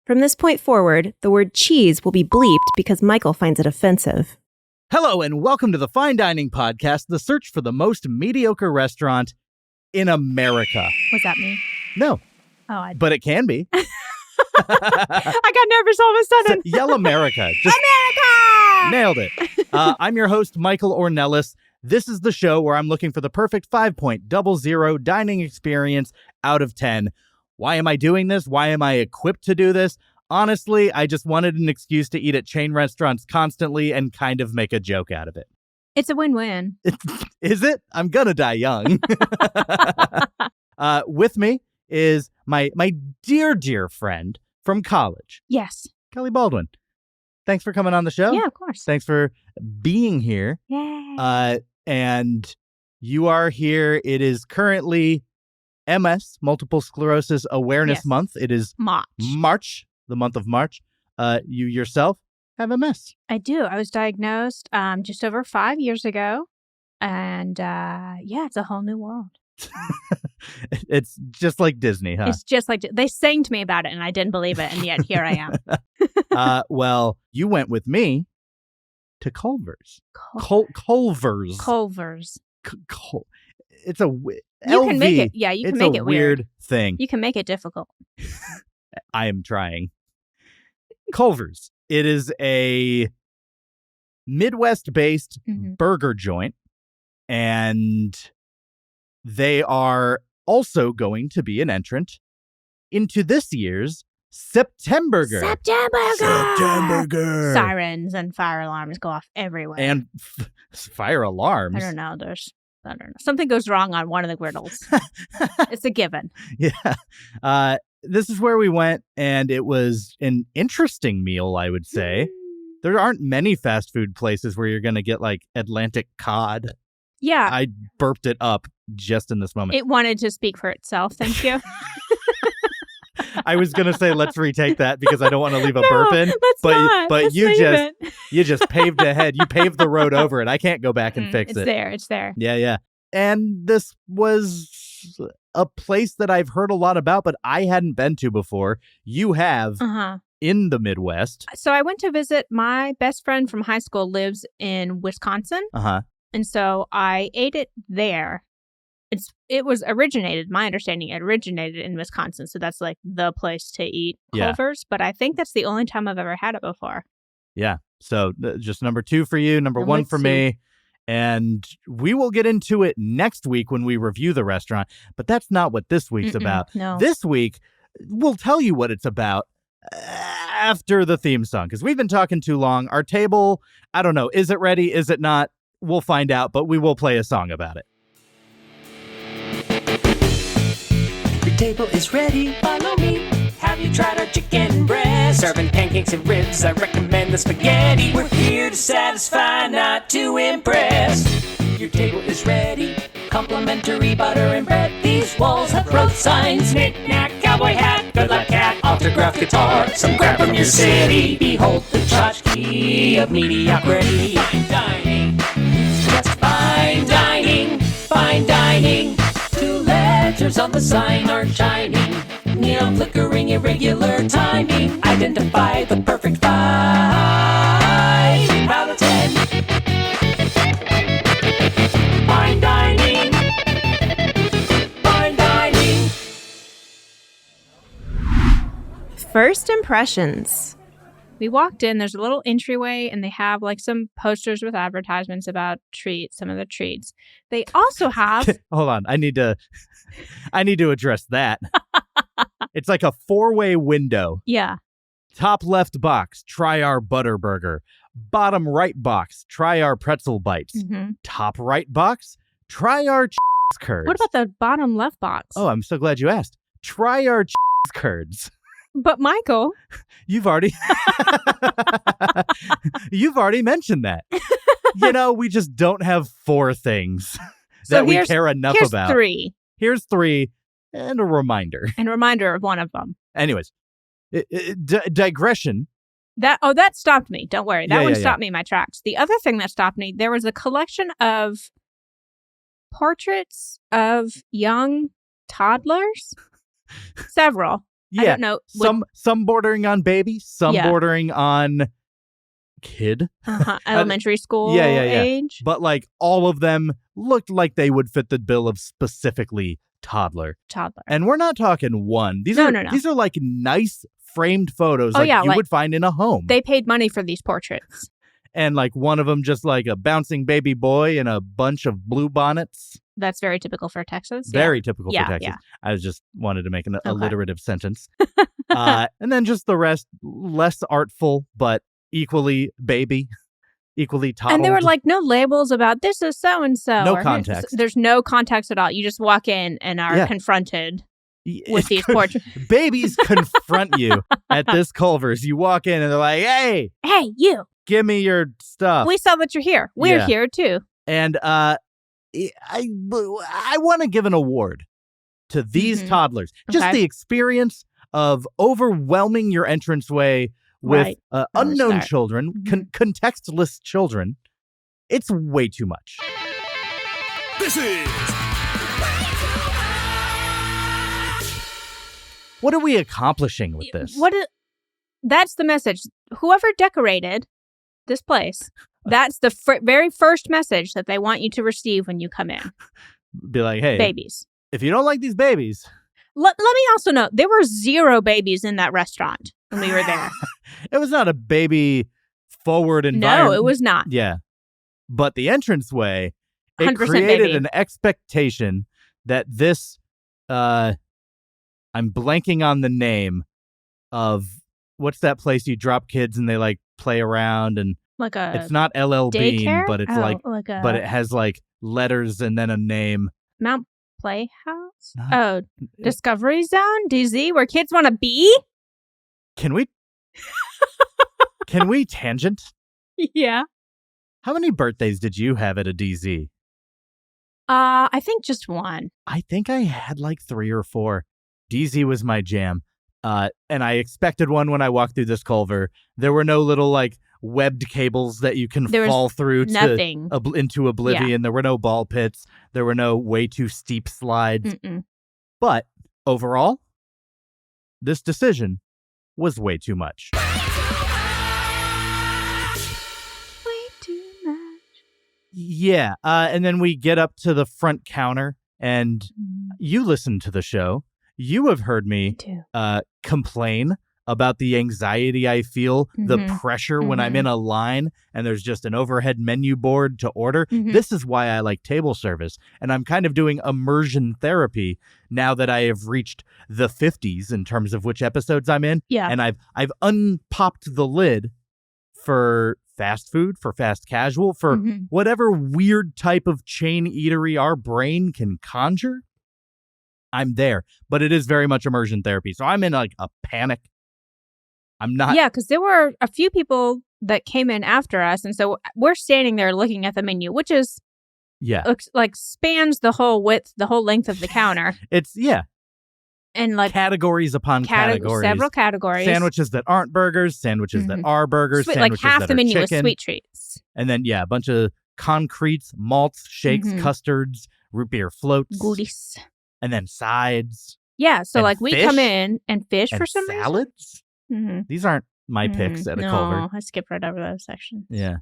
From this point forward, the word cheese will be bleeped because Michael finds it offensive. Hello and welcome to the Fine Dining Podcast, the search for the most mediocre restaurant in America. Was that me? No. Oh, but it can be. I got nervous all of a sudden. Yell America. Just America! Nailed it. I'm your host, Michael Ornelas. This is the show where I'm looking for the perfect 5.00 dining experience out of 10. Why am I doing this? Why am I equipped to do this? Honestly, I just wanted an excuse to eat at chain restaurants constantly and kind of make a joke out of it. It's a win-win. Is it? I'm gonna die young. With me is my dear friend from college. Yes. Kellie Baldwin. Thanks for coming on the show. Yeah, of course. Thanks for being here. Yay. And you are here. It is currently MS, Multiple Sclerosis Awareness Month. It is March, the month of March. You yourself have MS. I do. I was diagnosed just over 5 years ago. And it's a whole new world. It's just like Disney, huh? It's just like they sang to me about it and I didn't believe it. And yet here I am. Well, you went with me to Culver's. Culver's. It's a You can make it. Yeah, you can make it weird thing. You can make it difficult. I am trying. Culver's. It is a Midwest-based burger joint, and they are also going to be an entrant into this year's Septemburger. Septemburger. Sirens and fire alarms go off everywhere. And fire alarms? I don't know. Something goes wrong on one of the griddles. It's a given. Yeah. This is where we went, and it was an interesting meal, I would say. There aren't many fast food places where you're going to get, like, Atlantic cod. Yeah. I burped it up just in this moment. It wanted to speak for itself. Thank you. I was going to say, let's retake that because I don't want to leave a burp in. But let's you just paved ahead. You paved the road over it. I can't go back and fix it. It's there. Yeah. And this was a place that I've heard a lot about, but I hadn't been to before. You have in the Midwest. So I went to visit my best friend from high school lives in Wisconsin. And so I ate it there. My understanding, it originated in Wisconsin. So that's like the place to eat Culver's. But I think that's the only time I've ever had it before. Yeah. So just number 2 for you, number 1 for me. And we will get into it next week when we review the restaurant. But that's not what this week's about. No. This week, we'll tell you what it's about after the theme song. Because we've been talking too long. Our table, I don't know. Is it ready? Is it not? We'll find out. But we will play a song about it. Your table is ready, follow me. Have you tried our chicken breast? Serving pancakes and ribs, I recommend the spaghetti. We're here to satisfy, not to impress. Your table is ready, complimentary butter and bread. These walls have road signs, knick-knack, cowboy hat, good luck cat, autographed guitar, some crap from your city. Behold the tchotchke of mediocrity. Fine dining, just fine dining, fine dining. Letters on the sign are shining, neon flickering, irregular timing. Identify the perfect 5 out of 10. Fine dining. Fine dining. First impressions. We walked in, there's a little entryway, and they have like some posters with advertisements about some of the treats. They also have... Hold on, I need to address that. It's like a 4-way window. Yeah. Top left box, try our Butterburger. Bottom right box, try our pretzel bites. Top right box, try our curds. What about the bottom left box? Oh, I'm so glad you asked. Try our curds. But Michael, you've already mentioned that. We just don't have 4 things that we care enough about. Here's 3 and a reminder. And a reminder of one of them. Anyways, digression. That stopped me. Don't worry. That one stopped me in my tracks. The other thing that stopped me, there was a collection of portraits of young toddlers. Several. I don't know. Some bordering on baby, some bordering on kid. Elementary school age. But like all of them looked like they would fit the bill of specifically toddler. And we're not talking one. These are like nice framed photos you would find in a home. They paid money for these portraits. And like one of them just like a bouncing baby boy in a bunch of blue bonnets. That's very typical for Texas. Very typical for Texas. Yeah. I just wanted to make an alliterative sentence. And then just the rest, less artful, but equally baby, equally toddled. And there were like no labels about this is so-and-so. No context. There's no context at all. You just walk in and are confronted with these portraits. Babies confront you at this Culver's. You walk in and they're like, hey, you. Give me your stuff. We saw that you're here. We're here too. And I want to give an award to these toddlers. Just the experience of overwhelming your entranceway with unknown children, contextless children. It's way too much. This is... What are we accomplishing with this? That's the message. Whoever decorated this place, that's the very first message that they want you to receive when you come in. Be like, hey, babies. If you don't like these babies. Let me also note, there were 0 babies in that restaurant when we were there. It was not a baby-forward environment. No, it was not. Yeah. But the entranceway, it created baby. An expectation that this, I'm blanking on the name of, what's that place you drop kids and they like play around and like it's not LL daycare? Bean, but it's but it has like letters and then a name. Mount Playhouse? Discovery Zone? DZ, where kids want to be? Can we tangent? Yeah. How many birthdays did you have at a DZ? I think just one. I think I had like 3 or 4. DZ was my jam. And I expected one when I walked through this Culver. There were no little like webbed cables that you can fall through into oblivion. Yeah. There were no ball pits. There were no way too steep slides. But overall, this decision was way too much. Way too much. Yeah. And then we get up to the front counter and you listen to the show. You have heard me complain about the anxiety I feel, the pressure when I'm in a line and there's just an overhead menu board to order. This is why I like table service. And I'm kind of doing immersion therapy now that I have reached the 50s in terms of which episodes I'm in. Yeah. And I've unpopped the lid for fast food, for fast casual, for whatever weird type of chain eatery our brain can conjure. I'm there, but it is very much immersion therapy. So I'm in like a panic. I'm not. Yeah, because there were a few people that came in after us. And so we're standing there looking at the menu, which is like spans the whole width, the whole length of the counter. And like categories upon categories. Several categories. Sandwiches that aren't burgers, sandwiches that are burgers, sandwiches like half that the are menu chicken. is sweet treats. And then, a bunch of concretes, malts, shakes, custards, root beer floats. Goodies. And then sides. Yeah, so like we fish, come in and fish and for some salads. reason. These aren't my picks at a Culver. No, I skipped right over those sections. Yeah.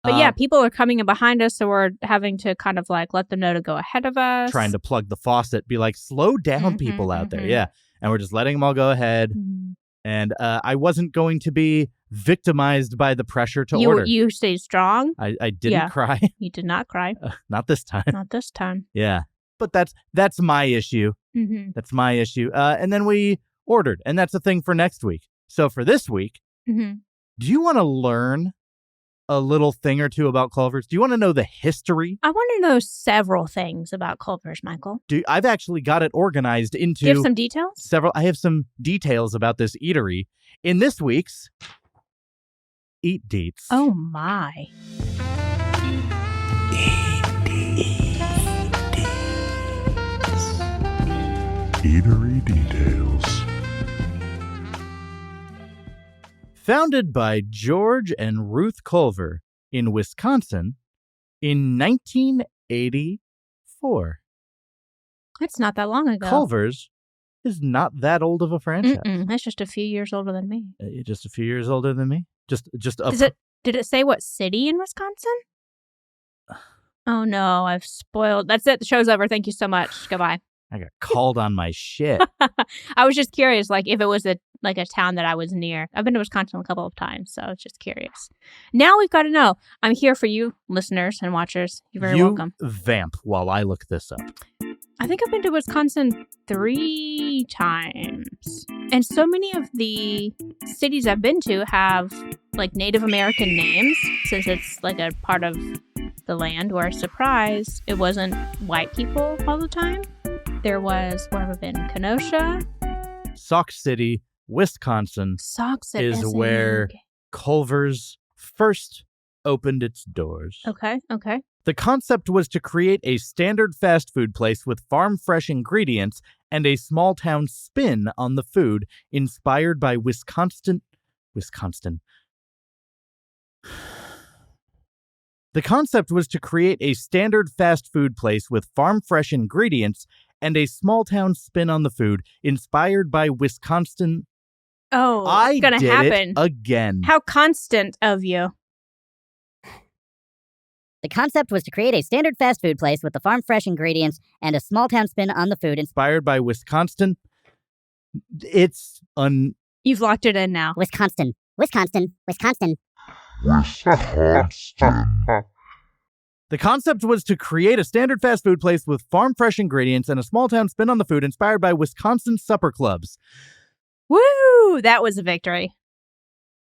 But people are coming in behind us, so we're having to kind of like let them know to go ahead of us. Trying to plug the faucet, be like, slow down people out there. Yeah. And we're just letting them all go ahead. And I wasn't going to be victimized by the pressure to order. You stayed strong. I didn't cry. You did not cry. Not this time. Not this time. Yeah. But that's my issue. That's my issue. And then we ordered. And that's the thing for next week. So for this week, do you want to learn a little thing or two about Culver's? Do you want to know the history? I want to know several things about Culver's, Michael. I've actually got it organized into... Do you have some details? I have some details about this eatery in this week's Eat Deets. Oh, my. Eatery details. Founded by George and Ruth Culver in Wisconsin in 1984. That's not that long ago. Culver's is not that old of a franchise. That's just a few years older than me. Just a few years older than me. Just Did it say what city in Wisconsin? Oh no, I've spoiled. That's it. The show's over. Thank you so much. Goodbye. I got called on my shit. I was just curious, like if it was a town that I was near. I've been to Wisconsin a couple of times, so I was just curious. Now we've got to know. I'm here for you, listeners and watchers. You're very welcome. Vamp while I look this up. I think I've been to Wisconsin 3 times. And so many of the cities I've been to have like Native American names, since it's like a part of the land where, surprise, it wasn't white people all the time. There was, where have I been? Kenosha? Sauk City, Wisconsin is where Culver's first opened its doors. Okay. The concept was to create a standard fast food place with farm-fresh ingredients and a small-town spin on the food, inspired by Wisconsin. The concept was to create a standard fast food place with farm-fresh ingredients and a small-town spin on the food, inspired by Wisconsin. Oh, it's going to happen it again. How constant of you. The concept was to create a standard fast food place with the farm-fresh ingredients and a small-town spin on the food. Inspired by Wisconsin. You've locked it in now. Wisconsin. The concept was to create a standard fast food place with farm-fresh ingredients and a small-town spin on the food, inspired by Wisconsin Supper Clubs. Woo! That was a victory.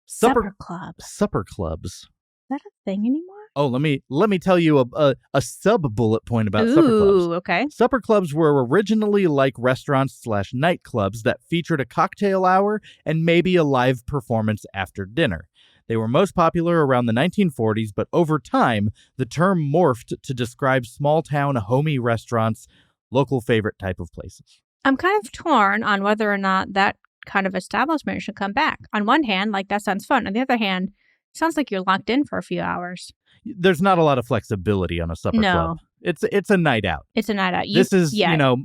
Supper Clubs. Supper Clubs. Is that a thing anymore? Oh, let me tell you a sub-bullet point about Supper Clubs. Okay. Supper Clubs were originally like restaurants/nightclubs that featured a cocktail hour and maybe a live performance after dinner. They were most popular around the 1940s, but over time, the term morphed to describe small-town, homey restaurants, local favorite type of places. I'm kind of torn on whether or not that kind of establishment should come back. On one hand, like, that sounds fun. On the other hand, it sounds like you're locked in for a few hours. There's not a lot of flexibility on a supper club. It's a night out. It's a night out. This is,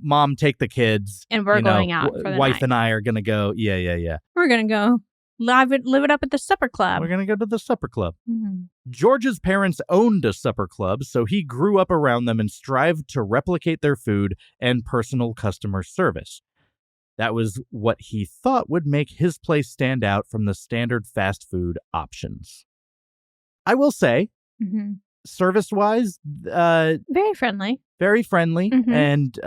mom, take the kids. And we're going out for the wife night. And I are going to go, yeah. We're going to go live it up at the supper club. We're going to go to the supper club. Mm-hmm. George's parents owned a supper club, so he grew up around them and strived to replicate their food and personal customer service. That was what he thought would make his place stand out from the standard fast food options. I will say, service-wise, very friendly. Very friendly, and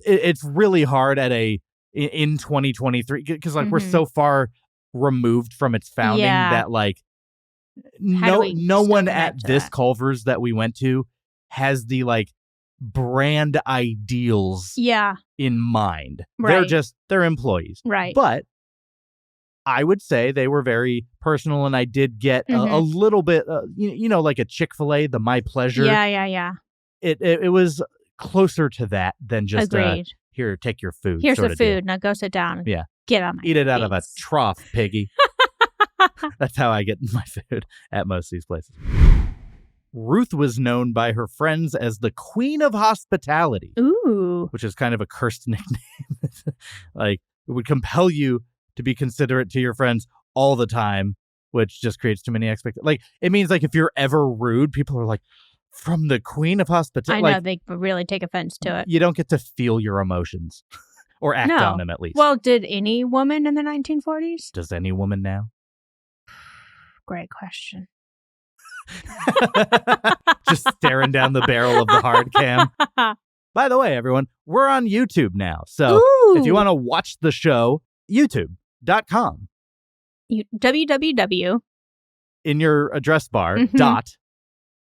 it's really hard in 2023 because we're so far removed from its founding that no one at this Culver's that we went to has the brand ideals in mind. Right. They're employees. Right. But I would say they were very personal, and I did get a little bit, like a Chick-fil-A, the My Pleasure. Yeah. It was closer to that than just here, take your food. Here's sort the of food. deal. Now go sit down. And yeah. Get on my Eat it out face. of a trough, piggy. That's how I get my food at most of these places. Ruth was known by her friends as the Queen of Hospitality. Ooh. Which is kind of a cursed nickname. It would compel you to be considerate to your friends all the time, which just creates too many expectations. It means if you're ever rude, people are from the Queen of Hospitality. I know, they really take offense to it. You don't get to feel your emotions or act on them, at least. Well, did any woman in the 1940s? Does any woman now? Great question. Just staring down the barrel of the hard cam. By the way, everyone, we're on YouTube now. So if you want to watch the show, youtube.com. www. In your address bar, dot,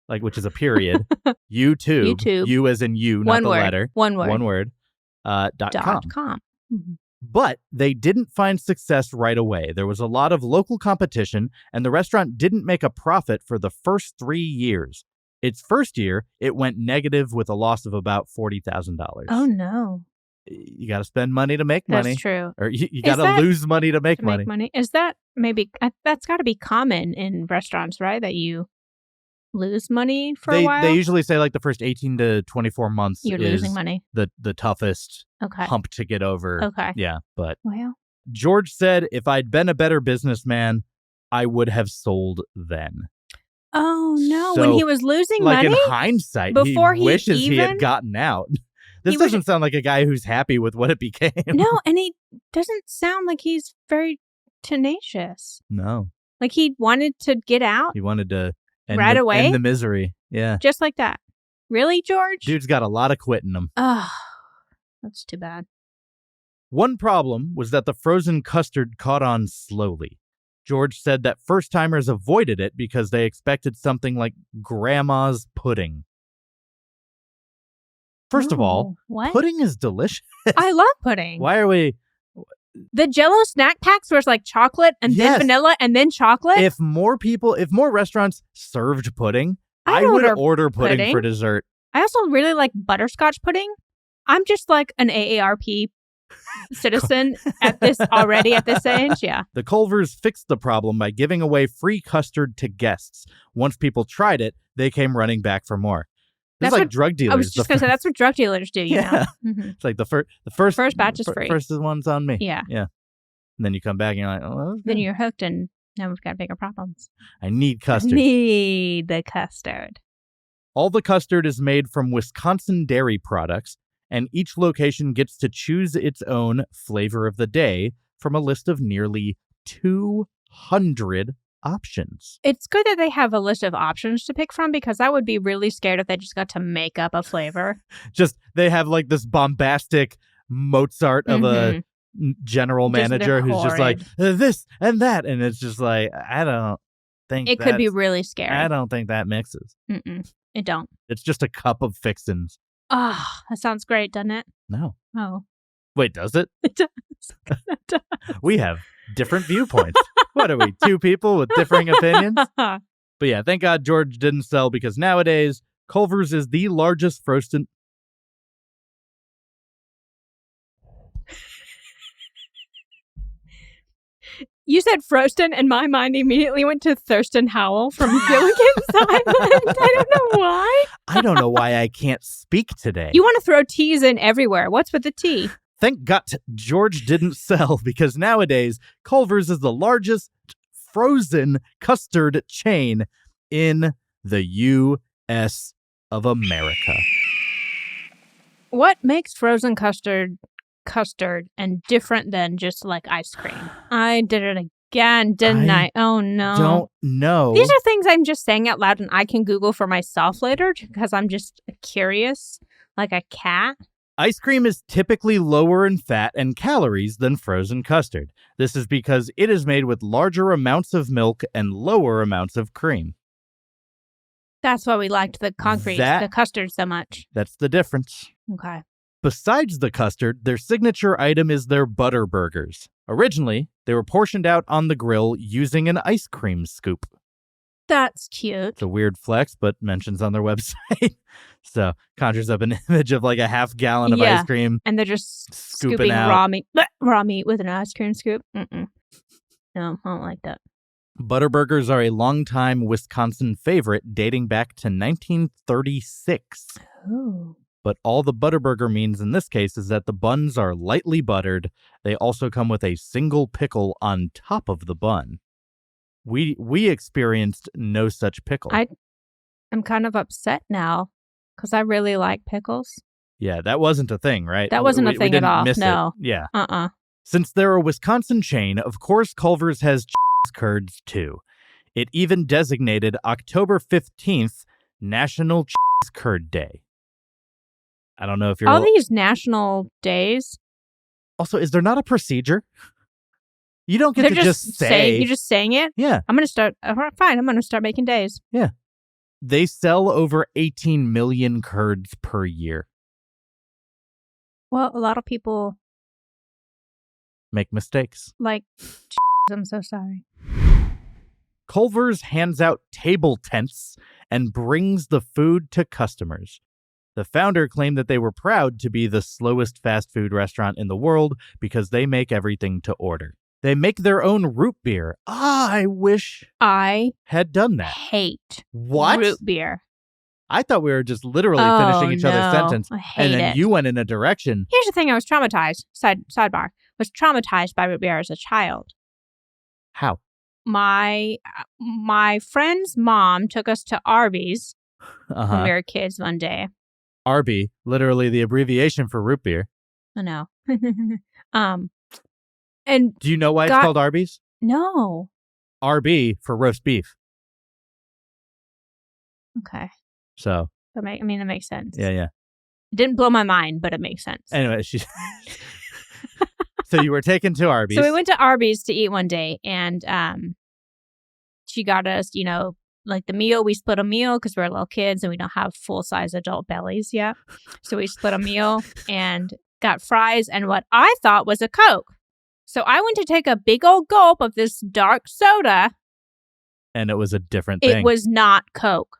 which is a period, YouTube, you as in you, not the letter. One word. .com. But they didn't find success right away. There was a lot of local competition, and the restaurant didn't make a profit for the first 3 years. Its first year, it went negative with a loss of about $40,000. Oh, no. You got to spend money to make money. That's true. Or you got to lose money to make money. Is that maybe, that's got to be common in restaurants, right? That you lose money for a while? They usually say like the first 18 to 24 months you're is losing money. The toughest hump to get over. Okay. Yeah, but George said, if I'd been a better businessman, I would have sold then. Oh, no. So, when he was losing money? Like in hindsight, before he wishes he had gotten out. This doesn't sound like a guy who's happy with what it became. No, and he doesn't sound like he's very tenacious. No. Like he wanted to get out. He wanted to end the misery. Yeah. Just like that. Really, George? Dude's got a lot of quit in him. Oh, that's too bad. One problem was that the frozen custard caught on slowly. George said that first-timers avoided it because they expected something like grandma's pudding. First of all, pudding is delicious. I love pudding. Why are we... The Jell-O snack packs where it's like chocolate and then vanilla and then chocolate? If more restaurants served pudding, I would order pudding for dessert. I also really like butterscotch pudding. I'm just like an AARP citizen at this age. Yeah. The Culvers fixed the problem by giving away free custard to guests. Once people tried it, they came running back for more. That's like drug dealers. I was just going to say, that's what drug dealers do, you know? Mm-hmm. It's like the first batch is free. First one's on me. Yeah. Yeah. And then you come back and you're like, oh, then you're hooked and now we've got bigger problems. I need custard. Need the custard. All the custard is made from Wisconsin dairy products, and each location gets to choose its own flavor of the day from a list of nearly 200 options. It's good that they have a list of options to pick from because I would be really scared if they just got to make up a flavor. They have like this bombastic Mozart of a general manager who's just like this and that. And it's just like, I don't think it could be really scary. I don't think that mixes. It don't. It's just a cup of fixins. Oh, that sounds great, doesn't it? No. Oh. Wait, does it? It does. It does. We have different viewpoints. What are we, two people with differing opinions? But yeah, thank God George didn't sell because nowadays, Culver's is the largest frozen... You said Frosten, and my mind immediately went to Thurston Howell from Gilligan's Island. I don't know why. I don't know why I can't speak today. You want to throw T's in everywhere. What's with the T? Thank God George didn't sell because nowadays, Culver's is the largest frozen custard chain in the U.S. of America. What makes frozen custard and different than just like ice cream? I did it again, didn't I? Oh, no. Don't know. These are things I'm just saying out loud and I can Google for myself later because I'm just curious, like a cat. Ice cream is typically lower in fat and calories than frozen custard. This is because it is made with larger amounts of milk and lower amounts of cream. That's why we liked the custard so much. That's the difference. Okay. Besides the custard, their signature item is their Butterburgers. Originally, they were portioned out on the grill using an ice cream scoop. That's cute. It's a weird flex, but mentions on their website. So, conjures up an image of like a half gallon of ice cream. And they're just scooping out raw meat with an ice cream scoop. No, I don't like that. Butterburgers are a longtime Wisconsin favorite dating back to 1936. Oh. But all the Butterburger means in this case is that the buns are lightly buttered. They also come with a single pickle on top of the bun. We experienced no such pickle. I'm kind of upset now because I really like pickles. Yeah, that wasn't a thing, right? That wasn't a thing at all. No. It. Yeah. Uh-uh. Since they're a Wisconsin chain, of course Culver's has cheese curds too. It even designated October 15th National Cheese Curd Day. I don't know if you're... All these national days. Also, is there not a procedure? You don't get to just say... You're just saying it? Yeah. I'm going to start... Fine, I'm going to start making days. Yeah. They sell over 18 million curds per year. Well, a lot of people... make mistakes. Like, I'm so sorry. Culver's hands out table tents and brings the food to customers. The founder claimed that they were proud to be the slowest fast food restaurant in the world because they make everything to order. They make their own root beer. I wish I had done that. hate What? root beer. I thought we were just literally finishing each other's sentence. I hate and then it. you went in a direction. Here's the thing. I was traumatized. Sidebar. Was traumatized by root beer as a child. How? My friend's mom took us to Arby's when we were kids one day. Arby, literally the abbreviation for root beer. I know. And do you know why it's called Arby's? No. RB for roast beef. Okay. So. That makes sense. Yeah. It didn't blow my mind, but it makes sense. Anyway, so you were taken to Arby's. So we went to Arby's to eat one day, and she got us, like the meal. We split a meal because we're little kids and we don't have full-size adult bellies yet. So we split a meal and got fries and what I thought was a Coke. So I went to take a big old gulp of this dark soda. And it was a different thing. It was not Coke.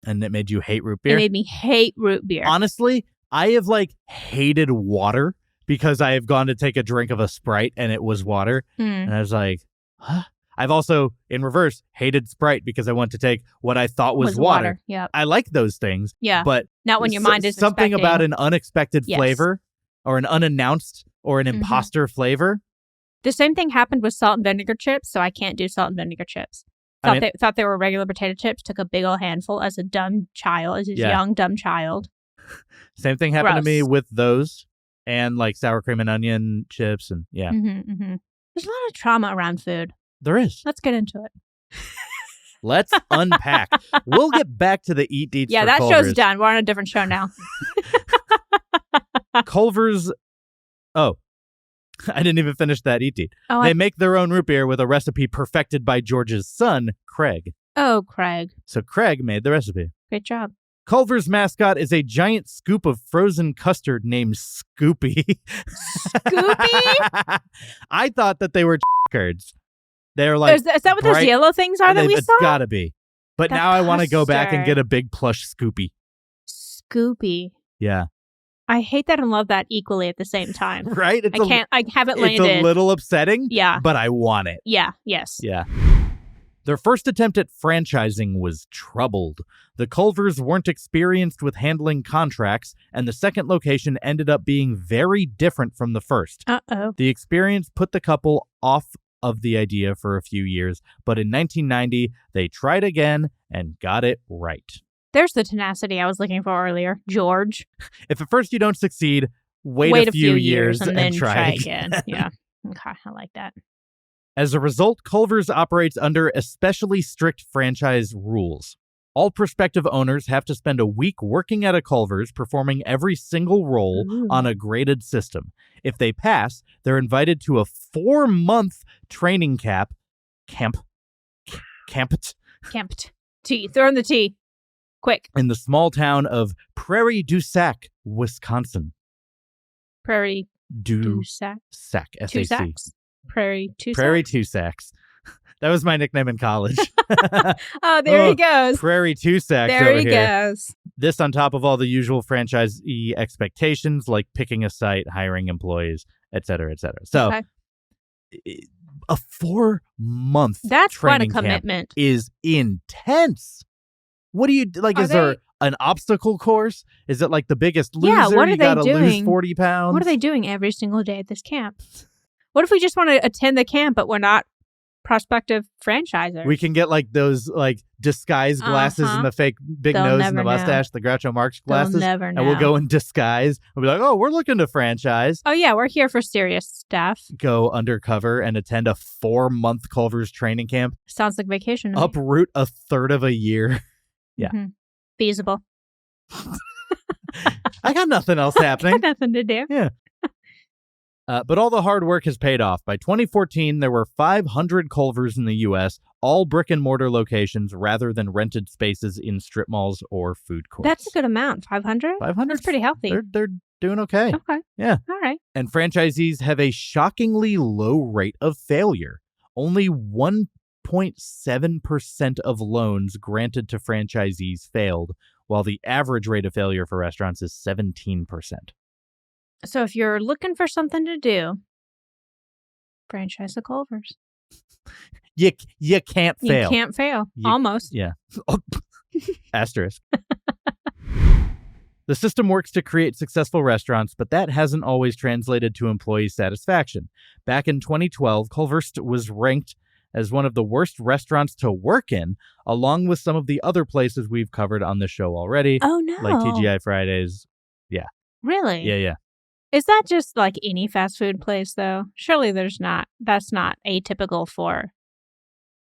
And it made you hate root beer? It made me hate root beer. Honestly, I have hated water because I have gone to take a drink of a Sprite and it was water. And I was like, huh? I've also, in reverse, hated Sprite because I went to take what I thought was water. Yep. I like those things. Yeah. But not when your mind is something expecting. about an unexpected flavor or an unannounced or an imposter flavor. The same thing happened with salt and vinegar chips, so I can't do salt and vinegar chips. Thought they were regular potato chips, took a big old handful as a young, dumb child. Same thing happened to me with those and sour cream and onion chips and yeah. There's a lot of trauma around food. There is. Let's get into it. Let's unpack. We'll get back to the eat deets. Yeah, that Culver's. show's done. We're on a different show now. Culver's. Oh, I didn't even finish that eat deet. Oh, they make their own root beer with a recipe perfected by George's son, Craig. Oh, Craig. So Craig made the recipe. Great job. Culver's mascot is a giant scoop of frozen custard named Scoopy. Scoopy? I thought that they were curds. They're is that what those yellow things are that we saw? It's gotta be. But now I want to go back and get a big plush Scoopy. Scoopy. Yeah. I hate that and love that equally at the same time. Right? I haven't landed. It's a little upsetting. Yeah. But I want it. Yeah. Yes. Yeah. Their first attempt at franchising was troubled. The Culvers weren't experienced with handling contracts, and the second location ended up being very different from the first. Uh-oh. The experience put the couple off of the idea for a few years, but in 1990, they tried again and got it right. There's the tenacity I was looking for earlier. George. If at first you don't succeed, wait a few years and then try again. Yeah. Okay, I like that. As a result, Culver's operates under especially strict franchise rules. All prospective owners have to spend a week working at a Culver's, performing every single role on a graded system. If they pass, they're invited to a 4-month training camp. Camped. T. Throw in the T. Quick. In the small town of Prairie du Sac, Wisconsin. Prairie du Sac. Sac. S-A-C. 2 sacks. Prairie Two Sacks. That was my nickname in college. Oh, there he goes. Prairie Two Sacks there over he here. Goes. This on top of all the usual franchisee expectations like picking a site, hiring employees, et cetera, et cetera. So a 4-month That's training quite a commitment. Camp is intense. What do you like? Is there an obstacle course? Is it like the Biggest Loser? Yeah, what are they doing? Lose 40 pounds. What are they doing every single day at this camp? What if we just want to attend the camp, but we're not prospective franchisers? We can get those disguise glasses and the fake big nose and the mustache, the Groucho Marx glasses. They'll never know. And we'll go in disguise. We'll be like, oh, we're looking to franchise. Oh, yeah, we're here for serious stuff. Go undercover and attend a 4-month Culver's training camp. Sounds like vacation. Uproot a third of a year. Yeah. Mm-hmm. Feasible. I got nothing else happening. I got nothing to do. Yeah. But all the hard work has paid off. By 2014, there were 500 Culvers in the U.S., all brick-and-mortar locations rather than rented spaces in strip malls or food courts. That's a good amount. 500? 500? That's pretty healthy. They're doing okay. Okay. Yeah. All right. And franchisees have a shockingly low rate of failure. Only 1.7% of loans granted to franchisees failed, while the average rate of failure for restaurants is 17%. So if you're looking for something to do Franchise the Culvers. You can't fail. You can't fail. Almost. Yeah. Asterisk. The system works to create successful restaurants, but that hasn't always translated to employee satisfaction. Back in 2012, Culver's was ranked as one of the worst restaurants to work in, along with some of the other places we've covered on the show already. Oh, no. Like TGI Fridays. Yeah. Really? Yeah. Is that just like any fast food place, though? Surely that's not atypical for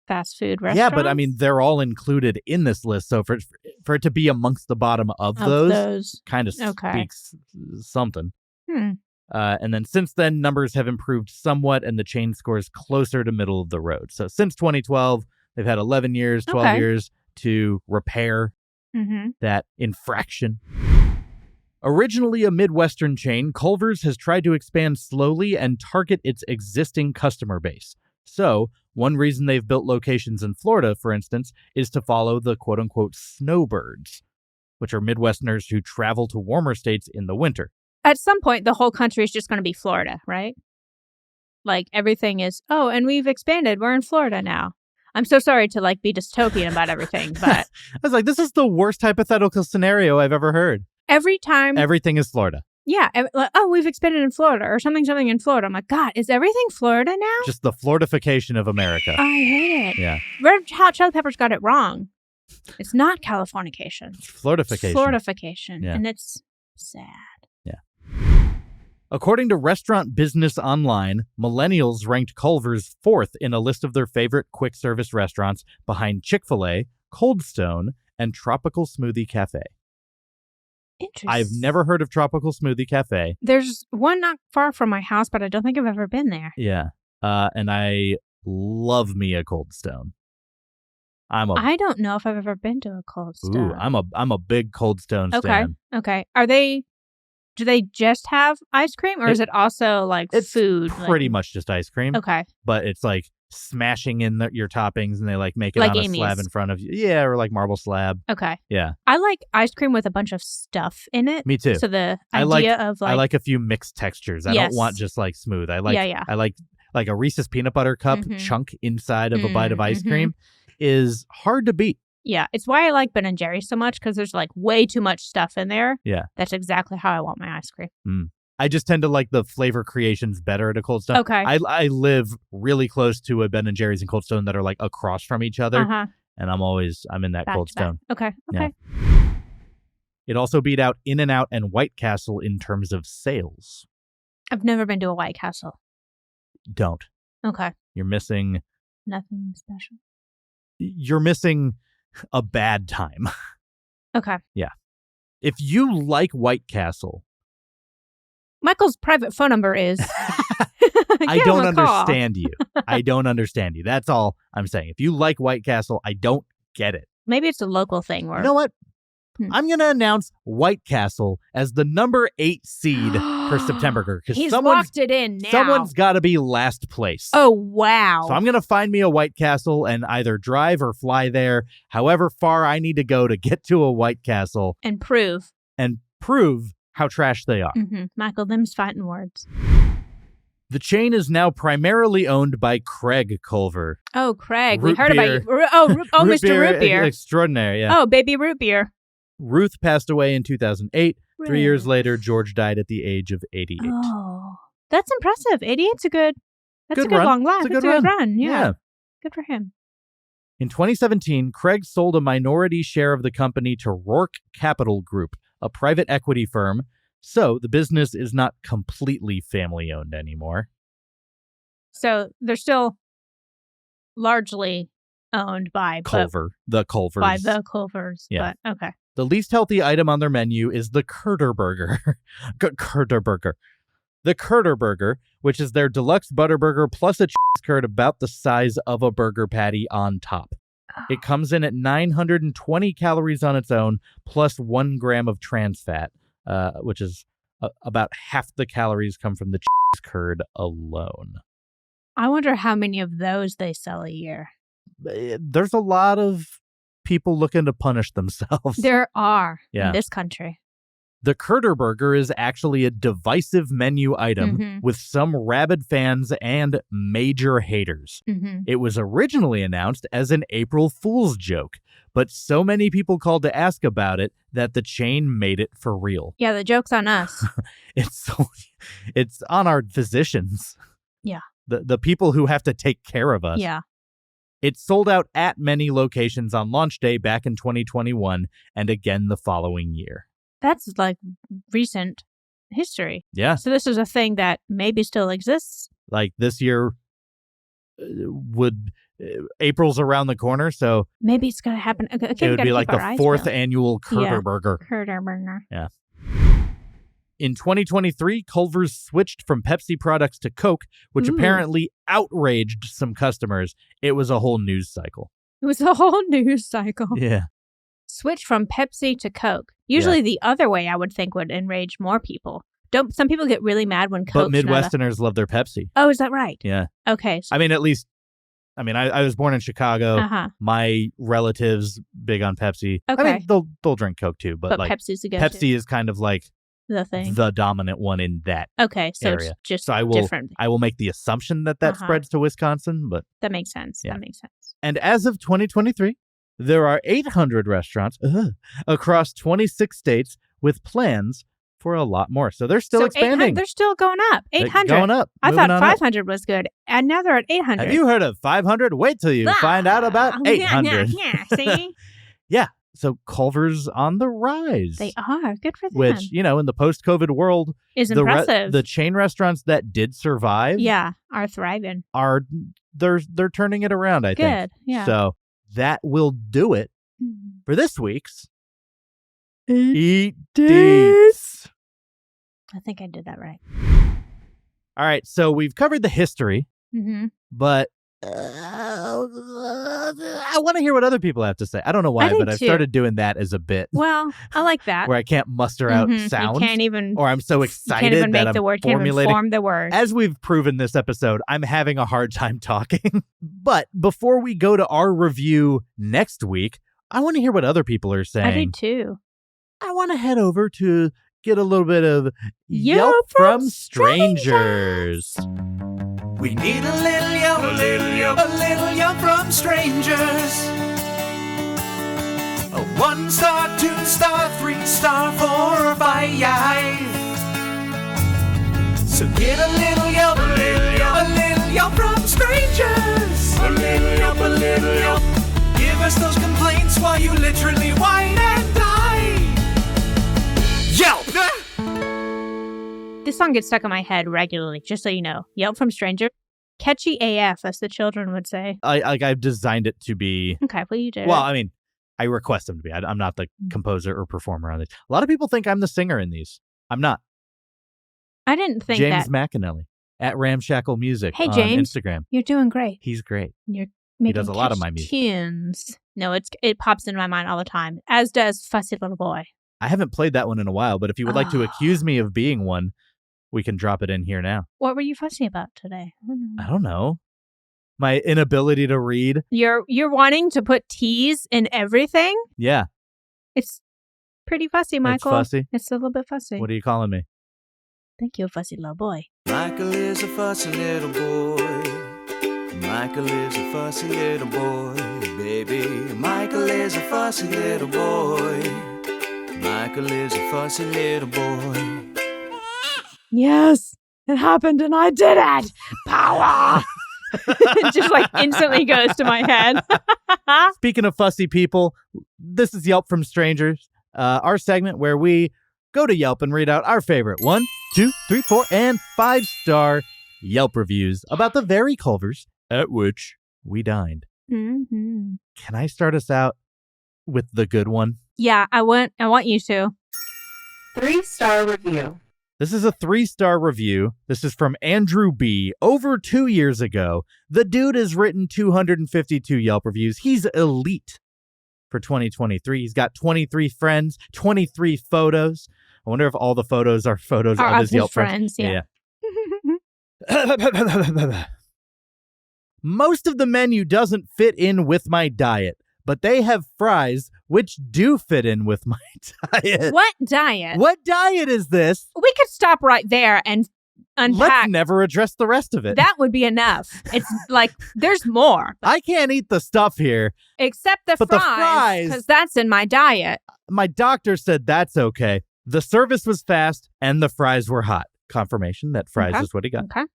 fast food restaurants. Yeah, but I mean, they're all included in this list. So for it to be amongst the bottom of those kind of speaks something. And then since then, numbers have improved somewhat and the chain scores closer to middle of the road. So since 2012, they've had 11 years, 12 years to repair that infraction. Originally a Midwestern chain, Culver's has tried to expand slowly and target its existing customer base. So, one reason they've built locations in Florida, for instance, is to follow the quote-unquote snowbirds, which are Midwesterners who travel to warmer states in the winter. At some point, the whole country is just going to be Florida, right? Like, everything is, and we've expanded. We're in Florida now. I'm so sorry to, be dystopian about everything, but... I was like, this is the worst hypothetical scenario I've ever heard. Every time... Everything is Florida. Yeah. We've expanded in Florida or something in Florida. I'm like, God, is everything Florida now? Just the Floridification of America. I hate it. Yeah. Red Hot Chili Peppers got it wrong. It's not Californication. It's Floridification. Floridification. Yeah. And it's sad. Yeah. According to Restaurant Business Online, millennials ranked Culver's 4th in a list of their favorite quick service restaurants behind Chick-fil-A, Cold Stone, and Tropical Smoothie Cafe. Interesting. I've never heard of Tropical Smoothie Cafe. There's one not far from my house, but I don't think I've ever been there. Yeah. And I love me a Cold Stone. I don't know if I've ever been to a Cold Stone. Ooh, I'm a big Cold Stone stan. Okay. Do they just have ice cream or is it also it's food? Pretty much just ice cream. Okay. But it's smashing in your toppings and they make it like on a Amy's. slab in front of you. Yeah, or marble slab. Okay. Yeah. I like ice cream with a bunch of stuff in it. Me too. So the idea of I like a few mixed textures. I don't want just smooth. I like a Reese's peanut butter cup chunk inside of a bite of ice cream is hard to beat. Yeah, it's why I like Ben and Jerry's so much because there's way too much stuff in there. Yeah. That's exactly how I want my ice cream. I just tend to like the flavor creations better at a Cold Stone. Okay. I live really close to a Ben and Jerry's and Cold Stone that are across from each other. And I'm in that Cold Stone. Okay. Yeah. It also beat out In-N-Out and White Castle in terms of sales. I've never been to a White Castle. Don't. Okay. You're missing... Nothing special. You're missing a bad time. Okay. Yeah. If you like White Castle... Michael's private phone number is... I don't understand you. I don't understand you. That's all I'm saying. If you like White Castle, I don't get it. Maybe it's a local thing. Where... You know what? I'm going to announce White Castle as the number 8 seed for Septemburger. He's locked it in now. Someone's got to be last place. Oh, wow. So I'm going to find me a White Castle and either drive or fly there, however far I need to go to get to a White Castle. And prove how trash they are. Michael, them's fighting words. The chain is now primarily owned by Craig Culver. Oh, Craig. We heard about you. Mr. Root Beer. Extraordinary, yeah. Oh, baby root beer. Ruth passed away in 2008. 3 years later, George died at the age of 88. Oh, that's impressive. 88's a good run. Long life. It's a good run. Yeah. Good for him. In 2017, Craig sold a minority share of the company to Rourke Capital Group, a private equity firm, so the business is not completely family-owned anymore. So they're still largely owned by Culver, the Culvers. By the Culvers, yeah. But okay. The least healthy item on their menu is the Curderburger. Curderburger. The Curderburger, which is their deluxe Butterburger plus a cheese curd about the size of a burger patty on top. It comes in at 920 calories on its own, plus 1 gram of trans fat, which is about half the calories come from the cheese curd alone. I wonder how many of those they sell a year. There's a lot of people looking to punish themselves. There are in this country. The Curderburger is actually a divisive menu item with some rabid fans and major haters. It was originally announced as an April Fool's joke, but so many people called to ask about it that the chain made it for real. Yeah, the joke's on us. It's on our physicians. Yeah. The people who have to take care of us. Yeah. It sold out at many locations on launch day back in 2021 and again the following year. That's like recent history. Yeah. So this is a thing that maybe still exists. Like this year April's around the corner, so maybe it's going to happen. Okay, it would be like the fourth annual Curderburger. Curderburger. Yeah. In 2023, Culver's switched from Pepsi products to Coke, which apparently outraged some customers. It was a whole news cycle. It was a whole news cycle. Yeah. Switch from Pepsi to Coke. Usually the other way I would think would enrage more people. Don't some people get really mad when Coke? But Midwesterners love their Pepsi. Oh, is that right? Yeah. Okay. So. I was born in Chicago. My relatives big on Pepsi. Okay. I mean, they'll drink Coke too, but like Pepsi's a Pepsi is kind of like the thing, the dominant one in that. Okay, so area. It's just so different. I will make the assumption that spreads to Wisconsin, but that makes sense. Yeah. That makes sense. And as of 2023, there are 800 restaurants across 26 states with plans for a lot more. So they're still expanding. They're still going up. 800. Going up. I thought 500 was good, and now they're at 800. Have you heard of 500? Wait till you find out about 800. Yeah, see? Yeah. So Culver's on the rise. They are. Good for them. Which, in the post-COVID world, is impressive. The chain restaurants that did survive are thriving. They're turning it around, I think. Good. Yeah. So that will do it for this week's Eat Deets. I think I did that right. All right, so we've covered the history, but I want to hear what other people have to say. I don't know why, but I've started doing that as a bit. Well, I like that. Where I can't muster out sounds. You can't even, or I'm so excited can't even make that the word, I'm formulating. Can't even form the word. As we've proven this episode, I'm having a hard time talking. But before we go to our review next week, I want to hear what other people are saying. I do too. I want to head over to get a little bit of Yelp from strangers. We need a little Yelp, a little Yelp from strangers. A 1-star, 2-star, 3-star, 4 or 5. So get a little Yelp, a little Yelp from strangers. A little Yelp. Give us those complaints while you literally whine and die. Yelp! This song gets stuck in my head regularly, just so you know. Yelp from Stranger. Catchy AF, as the children would say. I've designed it to be... Okay, well, you did. Well, I mean, I request them to be. I'm not the composer or performer on this. A lot of people think I'm the singer in these. I'm not. I didn't think James that. McAnally at Ramshackle Music on James, Instagram. You're doing great. He's great. You're he does a lot of my music. Tunes. No, it pops into my mind all the time, as does Fussy Little Boy. I haven't played that one in a while, but if you would like to accuse me of being one, we can drop it in here now. What were you fussy about today? I don't know. My inability to read. You're wanting to put T's in everything? Yeah. It's pretty fussy, Michael. It's fussy? It's a little bit fussy. What are you calling me? Thank you, Fussy Little Boy. Michael is a fussy little boy. Michael is a fussy little boy, baby. Michael is a fussy little boy. Michael is a fussy little boy. Yes, it happened and I did it. Power. It just instantly goes to my head. Speaking of fussy people, this is Yelp from Strangers, our segment where we go to Yelp and read out our favorite 1, 2, 3, 4, and 5-star Yelp reviews about the very Culvers at which we dined. Mm-hmm. Can I start us out with the good one? Yeah, I want you to. 3-star review. This is a 3-star review. This is from Andrew B. Over 2 years ago. The dude has written 252 Yelp reviews. He's elite for 2023. He's got 23 friends, 23 photos. I wonder if all the photos are photos of his Yelp friends. Yeah. Most of the menu doesn't fit in with my diet, but they have fries, which do fit in with my diet. What diet? What diet is this? We could stop right there and unpack. Let's never address the rest of it. That would be enough. It's like, there's more. I can't eat the stuff here. Except the fries, because that's in my diet. My doctor said that's okay. The service was fast, and the fries were hot. Confirmation that fries is what he got. Okay.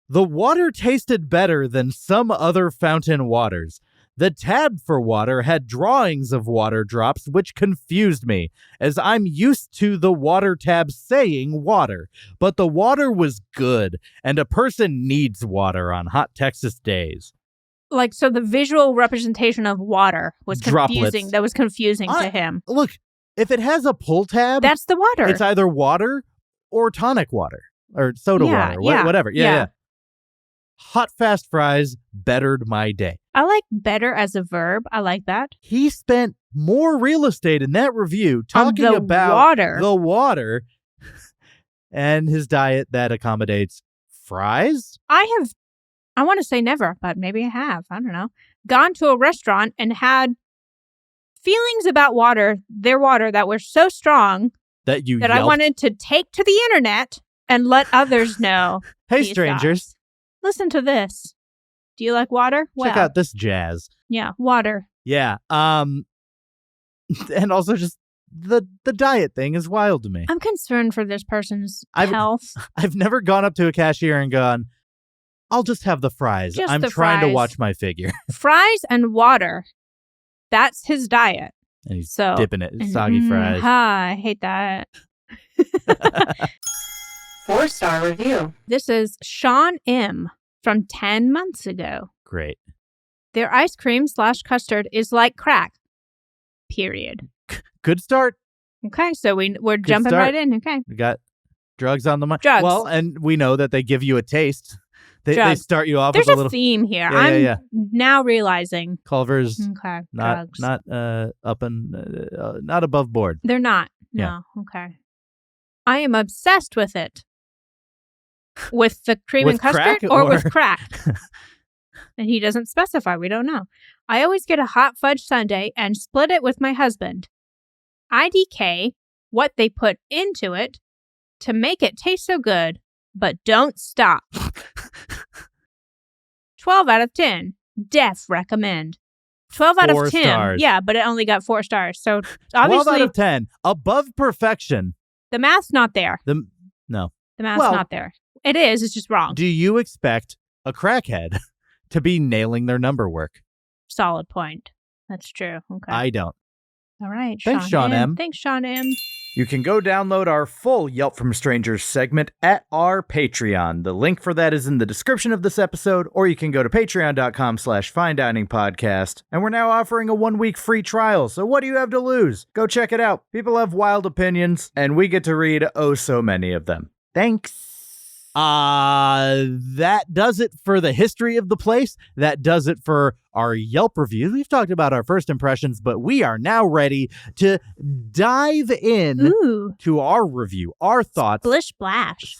The water tasted better than some other fountain waters. The tab for water had drawings of water drops, which confused me, as I'm used to the water tab saying water. But the water was good, and a person needs water on hot Texas days. Like, so the visual representation of water was confusing. Droplets. That was confusing to him. Look, if it has a pull tab, that's the water. It's either water or tonic water or soda water, whatever. Yeah. Hot, fast fries bettered my day. I like better as a verb. I like that. He spent more real estate in that review talking about the water and his diet that accommodates fries. I want to say never, but maybe I have. I don't know. Gone to a restaurant and had feelings about their water that were so strong that I wanted to take to the internet and let others know. Hey, strangers. Thoughts. Listen to this. Do you like water? Check out this jazz. Yeah, water. Yeah. And also just the diet thing is wild to me. I'm concerned for this person's health. I've never gone up to a cashier and gone, I'll just have the fries. I'm trying to watch my figure. Fries and water. That's his diet. And he's dipping it in soggy fries. I hate that. 4-star review. This is Sean M. from 10 months ago. Great. Their ice cream / custard is like crack. Period. Good start. Okay, so we're jumping right in. Okay. We got drugs on the mind. Drugs. Well, and we know that they give you a taste. They start you off There's with a little theme here. I'm now realizing. Culver's not not above board. They're not. No. Yeah. Okay. I am obsessed with it. With the cream and custard or with crack? And he doesn't specify. We don't know. I always get a hot fudge sundae and split it with my husband. IDK what they put into it to make it taste so good, but don't stop. 12 out of 10. Def recommend. 12 out of 10. Stars. Yeah, but it only got 4 stars. So obviously 12 out of 10. Above perfection. The math's not there. No. The math's not there. It is. It's just wrong. Do you expect a crackhead to be nailing their number work? Solid point. That's true. Okay. I don't. All right. Thanks, Sean M. Thanks, Sean M. You can go download our full Yelp from Strangers segment at our Patreon. The link for that is in the description of this episode, or you can go to patreon.com/finediningpodcast. And we're now offering a 1-week free trial, so what do you have to lose? Go check it out. People have wild opinions, and we get to read oh so many of them. Thanks. That does it for the history of the place. That does it for our Yelp reviews. We've talked about our first impressions, but we are now ready to dive in to our review, our thoughts. Splish splash.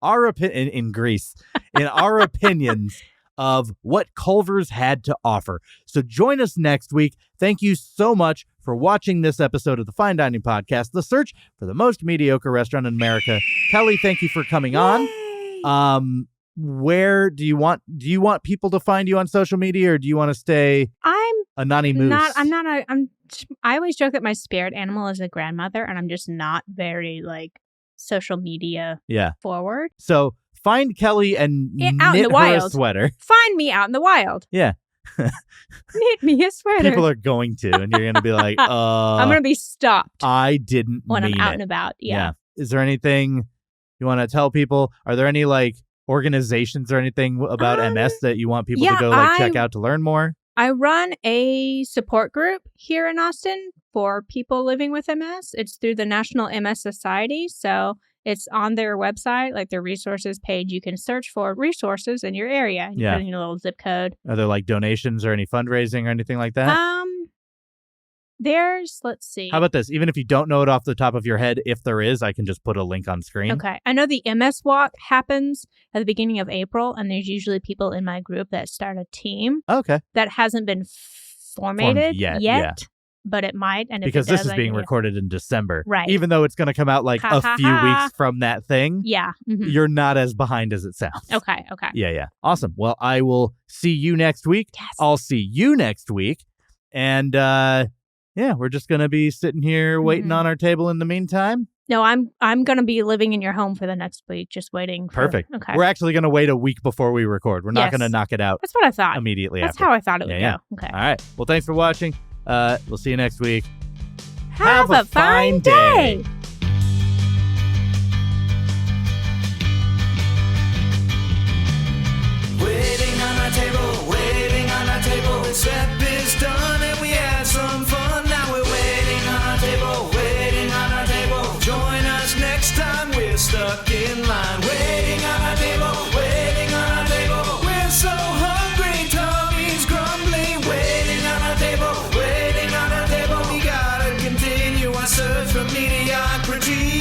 Our opinion in Greece, in our opinions of what Culver's had to offer. So join us next week. Thank you so much for watching this episode of the Fine Dining Podcast, the search for the most mediocre restaurant in America. Kellie, thank you for coming on. Where do you want people to find you on social media, or do you want to stay anonymous? I always joke that my spirit animal is a grandmother, and I'm just not very social media forward. So find Kellie and out in the wild. A sweater. Find me out in the wild. Yeah. Knit me a sweater. People are going to, and you're going to be like, I'm going to be stopped. I didn't when mean I'm out it. and about. Yeah. Is there anything you want to tell people? Are there any organizations or anything about MS that you want people to go check out to learn more? I run a support group here in Austin for people living with MS. It's through the National MS Society. So it's on their website, their resources page. You can search for resources in your area. You put in your little zip code. Are there donations or any fundraising or anything like that? Let's see. How about this? Even if you don't know it off the top of your head, if there is, I can just put a link on screen. Okay. I know the MS Walk happens at the beginning of April, and there's usually people in my group that start a team. Okay. That hasn't been formatted yet. yet Yeah. But it might. And because if it does, this is being recorded in December. Right. Even though it's going to come out like a few weeks from that thing. Yeah. Mm-hmm. You're not as behind as it sounds. Okay. Yeah. Awesome. Well, I will see you next week. Yes. I'll see you next week. And we're just going to be sitting here waiting on our table in the meantime. No, I'm going to be living in your home for the next week, just waiting. Perfect. Okay. We're actually going to wait a week before we record. We're not going to knock it out. That's what I thought. Immediately That's after. how I thought it would go. Okay. All right. Well, thanks for watching. We'll see you next week. Have a fine day. Waiting on our table, the step is done and we had some fun. Now we're waiting on our table, join us next time we're stuck in line. Waiting on our table, we're so hungry, tummy's grumbling. Waiting on our table, we gotta continue our search for mediocrity.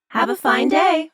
Have a fine day.